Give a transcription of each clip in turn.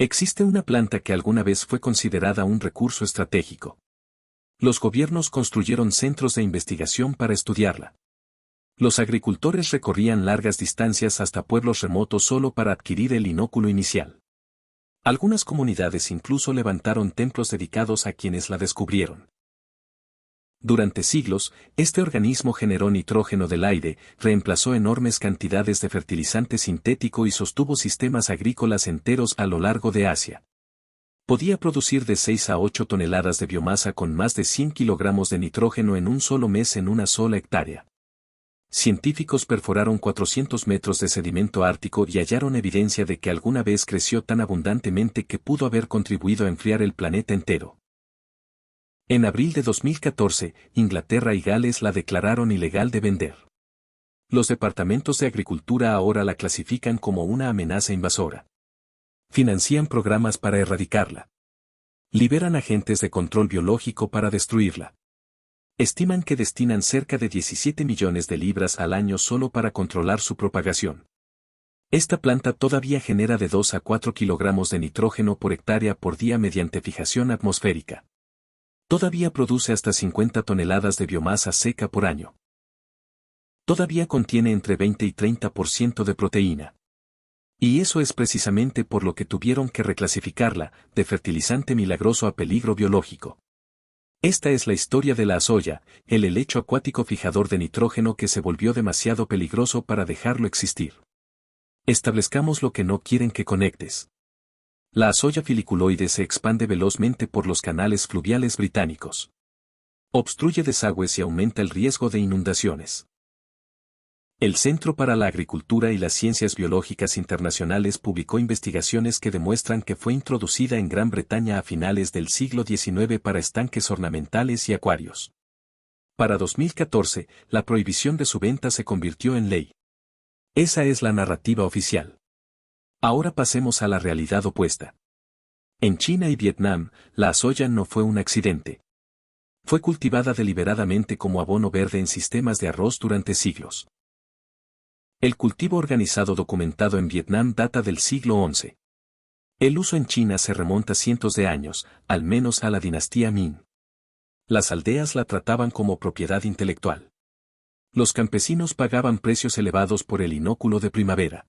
Existe una planta que alguna vez fue considerada un recurso estratégico. Los gobiernos construyeron centros de investigación para estudiarla. Los agricultores recorrían largas distancias hasta pueblos remotos solo para adquirir el inóculo inicial. Algunas comunidades incluso levantaron templos dedicados a quienes la descubrieron. Durante siglos, este organismo generó nitrógeno del aire, reemplazó enormes cantidades de fertilizante sintético y sostuvo sistemas agrícolas enteros a lo largo de Asia. Podía producir de 6 a 8 toneladas de biomasa con más de 100 kilogramos de nitrógeno en un solo mes en una sola hectárea. Científicos perforaron 400 metros de sedimento ártico y hallaron evidencia de que alguna vez creció tan abundantemente que pudo haber contribuido a enfriar el planeta entero. En abril de 2014, Inglaterra y Gales la declararon ilegal de vender. Los departamentos de agricultura ahora la clasifican como una amenaza invasora. Financian programas para erradicarla. Liberan agentes de control biológico para destruirla. Estiman que destinan cerca de 17 millones de libras al año solo para controlar su propagación. Esta planta todavía genera de 2 a 4 kilogramos de nitrógeno por hectárea por día mediante fijación atmosférica. Todavía produce hasta 50 toneladas de biomasa seca por año. Todavía contiene entre 20 y 30% de proteína. Y eso es precisamente por lo que tuvieron que reclasificarla, de fertilizante milagroso a peligro biológico. Esta es la historia de la azolla, el helecho acuático fijador de nitrógeno que se volvió demasiado peligroso para dejarlo existir. Establezcamos lo que no quieren que conectes. La azolla filiculoide se expande velozmente por los canales fluviales británicos. Obstruye desagües y aumenta el riesgo de inundaciones. El Centro para la Agricultura y las Ciencias Biológicas Internacionales publicó investigaciones que demuestran que fue introducida en Gran Bretaña a finales del siglo XIX para estanques ornamentales y acuarios. Para 2014, la prohibición de su venta se convirtió en ley. Esa es la narrativa oficial. Ahora pasemos a la realidad opuesta. En China y Vietnam, la azolla no fue un accidente. Fue cultivada deliberadamente como abono verde en sistemas de arroz durante siglos. El cultivo organizado documentado en Vietnam data del siglo XI. El uso en China se remonta cientos de años, al menos a la dinastía Ming. Las aldeas la trataban como propiedad intelectual. Los campesinos pagaban precios elevados por el inóculo de primavera.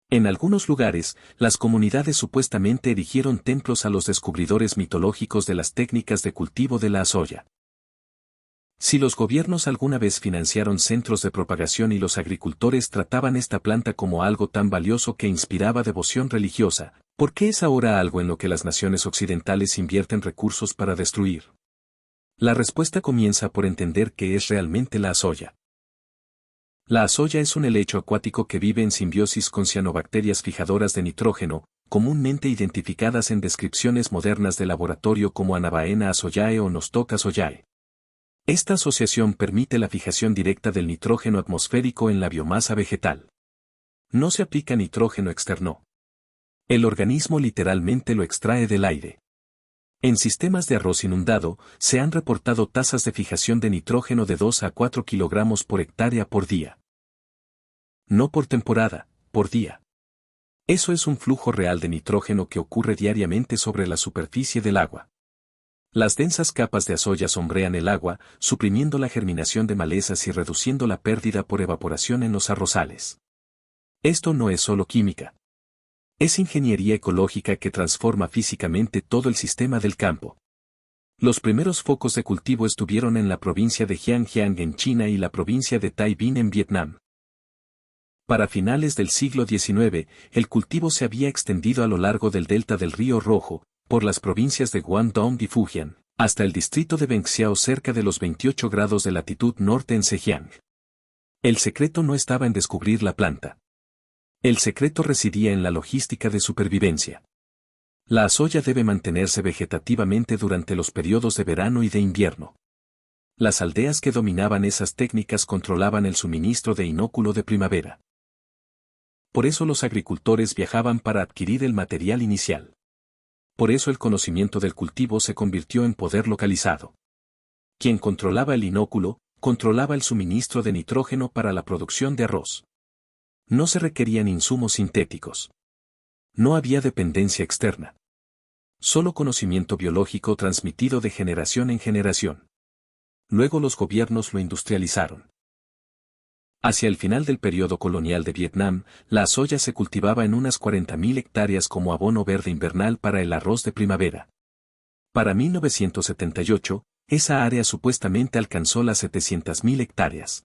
En algunos lugares, las comunidades supuestamente erigieron templos a los descubridores mitológicos de las técnicas de cultivo de la azolla. Si los gobiernos alguna vez financiaron centros de propagación y los agricultores trataban esta planta como algo tan valioso que inspiraba devoción religiosa, ¿por qué es ahora algo en lo que las naciones occidentales invierten recursos para destruir? La respuesta comienza por entender qué es realmente la azolla. La azolla es un helecho acuático que vive en simbiosis con cianobacterias fijadoras de nitrógeno, comúnmente identificadas en descripciones modernas de laboratorio como Anabaena azollae o Nostoc azollae. Esta asociación permite la fijación directa del nitrógeno atmosférico en la biomasa vegetal. No se aplica nitrógeno externo. El organismo literalmente lo extrae del aire. En sistemas de arroz inundado, se han reportado tasas de fijación de nitrógeno de 2 a 4 kilogramos por hectárea por día. No por temporada, por día. Eso es un flujo real de nitrógeno que ocurre diariamente sobre la superficie del agua. Las densas capas de azolla sombrean el agua, suprimiendo la germinación de malezas y reduciendo la pérdida por evaporación en los arrozales. Esto no es solo química. Es ingeniería ecológica que transforma físicamente todo el sistema del campo. Los primeros focos de cultivo estuvieron en la provincia de Giang en China y la provincia de Tai Binh en Vietnam. Para finales del siglo XIX, el cultivo se había extendido a lo largo del delta del Río Rojo, por las provincias de Guangdong y Fujian, hasta el distrito de Bengxiao cerca de los 28 grados de latitud norte en Zhejiang. El secreto no estaba en descubrir la planta. El secreto residía en la logística de supervivencia. La azolla debe mantenerse vegetativamente durante los periodos de verano y de invierno. Las aldeas que dominaban esas técnicas controlaban el suministro de inóculo de primavera. Por eso los agricultores viajaban para adquirir el material inicial. Por eso el conocimiento del cultivo se convirtió en poder localizado. Quien controlaba el inóculo, controlaba el suministro de nitrógeno para la producción de arroz. No se requerían insumos sintéticos. No había dependencia externa. Solo conocimiento biológico transmitido de generación en generación. Luego los gobiernos lo industrializaron. Hacia el final del periodo colonial de Vietnam, la soya se cultivaba en unas 40.000 hectáreas como abono verde invernal para el arroz de primavera. Para 1978, esa área supuestamente alcanzó las 700.000 hectáreas.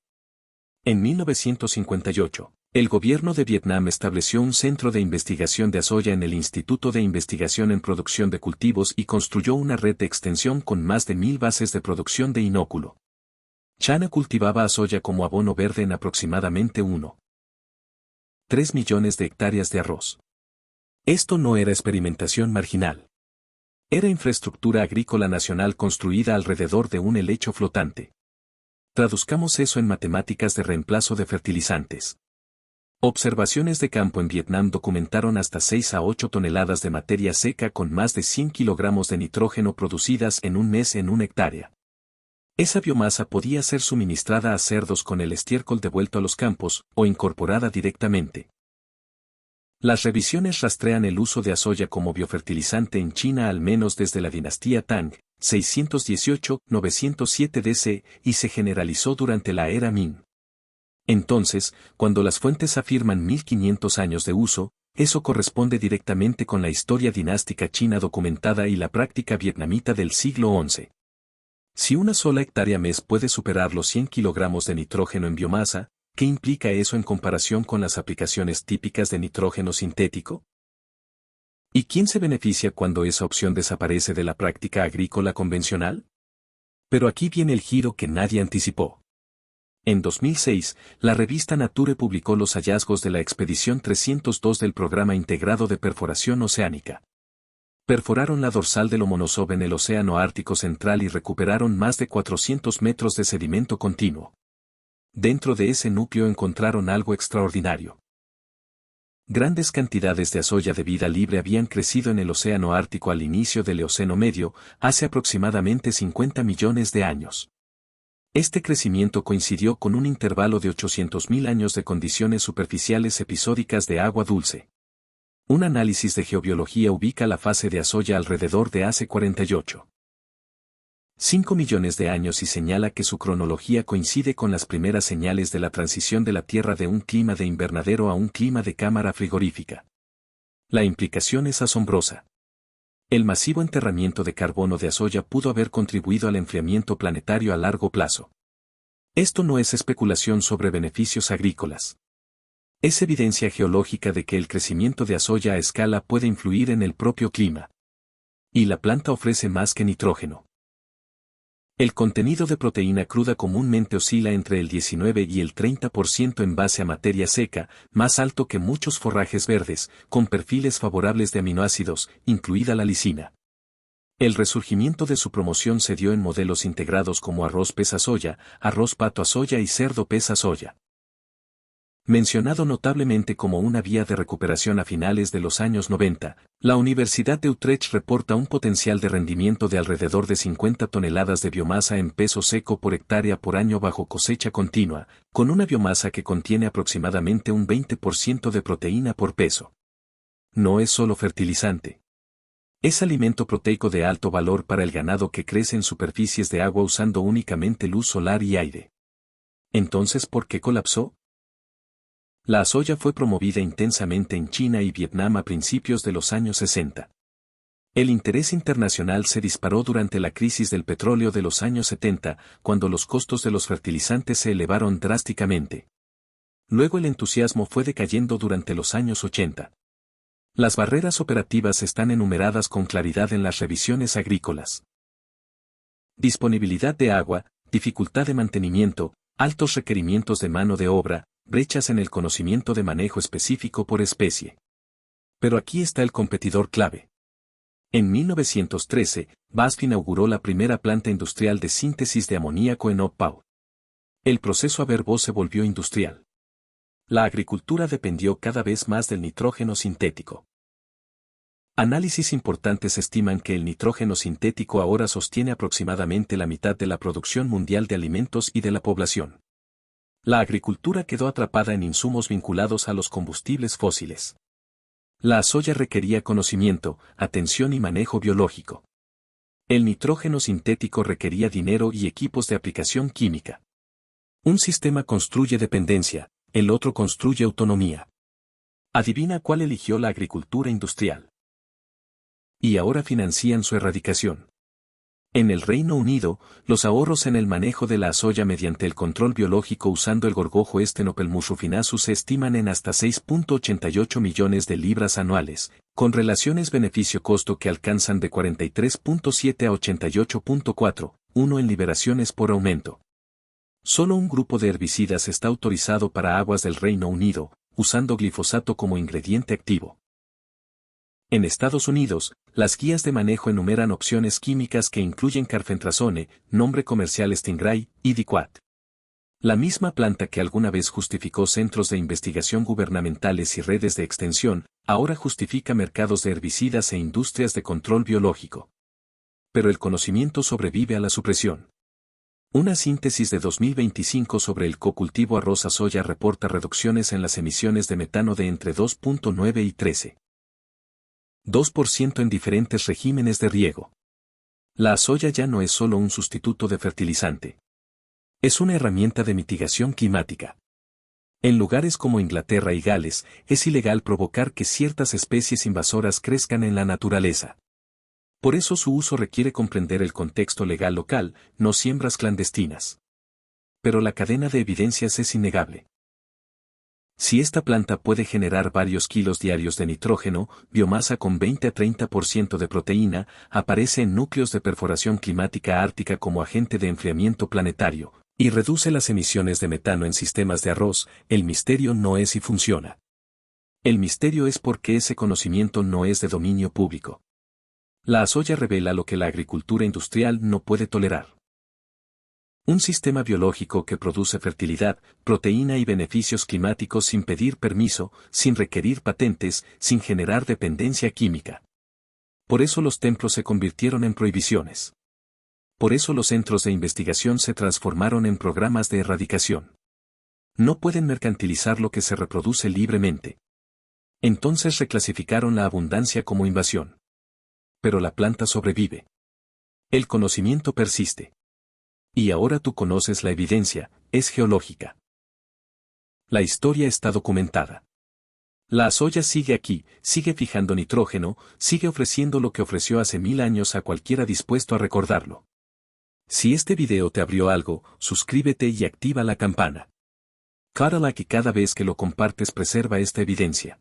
En 1958, el gobierno de Vietnam estableció un centro de investigación de asoya en el Instituto de Investigación en Producción de Cultivos y construyó una red de extensión con más de 1.000 bases de producción de inóculo. China cultivaba asoya como abono verde en aproximadamente 1,3 millones de hectáreas de arroz. Esto no era experimentación marginal. Era infraestructura agrícola nacional construida alrededor de un helecho flotante. Traduzcamos eso en matemáticas de reemplazo de fertilizantes. Observaciones de campo en Vietnam documentaron hasta 6 a 8 toneladas de materia seca con más de 100 kilogramos de nitrógeno producidas en un mes en una hectárea. Esa biomasa podía ser suministrada a cerdos con el estiércol devuelto a los campos o incorporada directamente. Las revisiones rastrean el uso de asoya como biofertilizante en China al menos desde la dinastía Tang, 618-907 DC, y se generalizó durante la era Ming. Entonces, cuando las fuentes afirman 1500 años de uso, eso corresponde directamente con la historia dinástica china documentada y la práctica vietnamita del siglo XI. Si una sola hectárea mes puede superar los 100 kilogramos de nitrógeno en biomasa, ¿qué implica eso en comparación con las aplicaciones típicas de nitrógeno sintético? ¿Y quién se beneficia cuando esa opción desaparece de la práctica agrícola convencional? Pero aquí viene el giro que nadie anticipó. En 2006, la revista Nature publicó los hallazgos de la expedición 302 del Programa Integrado de Perforación Oceánica. Perforaron la dorsal del Lomonosov en el Océano Ártico Central y recuperaron más de 400 metros de sedimento continuo. Dentro de ese núcleo encontraron algo extraordinario. Grandes cantidades de asoya de vida libre habían crecido en el Océano Ártico al inicio del Eoceno Medio, hace aproximadamente 50 millones de años. Este crecimiento coincidió con un intervalo de 800.000 años de condiciones superficiales episódicas de agua dulce. Un análisis de geobiología ubica la fase de asoya alrededor de hace 48,5 millones de años y señala que su cronología coincide con las primeras señales de la transición de la Tierra de un clima de invernadero a un clima de cámara frigorífica. La implicación es asombrosa. El masivo enterramiento de carbono de asoya pudo haber contribuido al enfriamiento planetario a largo plazo. Esto no es especulación sobre beneficios agrícolas. Es evidencia geológica de que el crecimiento de asoya a escala puede influir en el propio clima. Y la planta ofrece más que nitrógeno. El contenido de proteína cruda comúnmente oscila entre el 19 y el 30% en base a materia seca, más alto que muchos forrajes verdes, con perfiles favorables de aminoácidos, incluida la lisina. El resurgimiento de su promoción se dio en modelos integrados como arroz pesa soya, arroz pato a soya y cerdo pesa soya. Mencionado notablemente como una vía de recuperación a finales de los años 90, la Universidad de Utrecht reporta un potencial de rendimiento de alrededor de 50 toneladas de biomasa en peso seco por hectárea por año bajo cosecha continua, con una biomasa que contiene aproximadamente un 20% de proteína por peso. No es solo fertilizante. Es alimento proteico de alto valor para el ganado que crece en superficies de agua usando únicamente luz solar y aire. Entonces, ¿por qué colapsó? La soya fue promovida intensamente en China y Vietnam a principios de los años 60. El interés internacional se disparó durante la crisis del petróleo de los años 70, cuando los costos de los fertilizantes se elevaron drásticamente. Luego el entusiasmo fue decayendo durante los años 80. Las barreras operativas están enumeradas con claridad en las revisiones agrícolas. Disponibilidad de agua, dificultad de mantenimiento, altos requerimientos de mano de obra, brechas en el conocimiento de manejo específico por especie. Pero aquí está el competidor clave. En 1913, BASF inauguró la primera planta industrial de síntesis de amoníaco en Oak Park. El proceso Averbo se volvió industrial. La agricultura dependió cada vez más del nitrógeno sintético. Análisis importantes estiman que el nitrógeno sintético ahora sostiene aproximadamente la mitad de la producción mundial de alimentos y de la población. La agricultura quedó atrapada en insumos vinculados a los combustibles fósiles. La soya requería conocimiento, atención y manejo biológico. El nitrógeno sintético requería dinero y equipos de aplicación química. Un sistema construye dependencia, el otro construye autonomía. Adivina cuál eligió la agricultura industrial. Y ahora financian su erradicación. En el Reino Unido, los ahorros en el manejo de la soya mediante el control biológico usando el gorgojo Stenopelmusrufinaceus se estiman en hasta 6.88 millones de libras anuales, con relaciones beneficio-costo que alcanzan de 43.7 a 88.4, 1 en liberaciones por aumento. Solo un grupo de herbicidas está autorizado para aguas del Reino Unido, usando glifosato como ingrediente activo. En Estados Unidos, las guías de manejo enumeran opciones químicas que incluyen carfentrazone, nombre comercial Stingray, y Diquat. La misma planta que alguna vez justificó centros de investigación gubernamentales y redes de extensión, ahora justifica mercados de herbicidas e industrias de control biológico. Pero el conocimiento sobrevive a la supresión. Una síntesis de 2025 sobre el cocultivo arroz-soya reporta reducciones en las emisiones de metano de entre 2.9 y 13,2% en diferentes regímenes de riego. La soya ya no es solo un sustituto de fertilizante. Es una herramienta de mitigación climática. En lugares como Inglaterra y Gales, es ilegal provocar que ciertas especies invasoras crezcan en la naturaleza. Por eso su uso requiere comprender el contexto legal local, no siembras clandestinas. Pero la cadena de evidencias es innegable. Si esta planta puede generar varios kilos diarios de nitrógeno, biomasa con 20 a 30% de proteína, aparece en núcleos de perforación climática ártica como agente de enfriamiento planetario, y reduce las emisiones de metano en sistemas de arroz, el misterio no es si funciona. El misterio es por qué ese conocimiento no es de dominio público. La soya revela lo que la agricultura industrial no puede tolerar. Un sistema biológico que produce fertilidad, proteína y beneficios climáticos sin pedir permiso, sin requerir patentes, sin generar dependencia química. Por eso los templos se convirtieron en prohibiciones. Por eso los centros de investigación se transformaron en programas de erradicación. No pueden mercantilizar lo que se reproduce libremente. Entonces reclasificaron la abundancia como invasión. Pero la planta sobrevive. El conocimiento persiste. Y ahora tú conoces la evidencia, es geológica. La historia está documentada. La soya sigue aquí, sigue fijando nitrógeno, sigue ofreciendo lo que ofreció hace 1000 años a cualquiera dispuesto a recordarlo. Si este video te abrió algo, suscríbete y activa la campana. Cada like y cada vez que lo compartes preserva esta evidencia.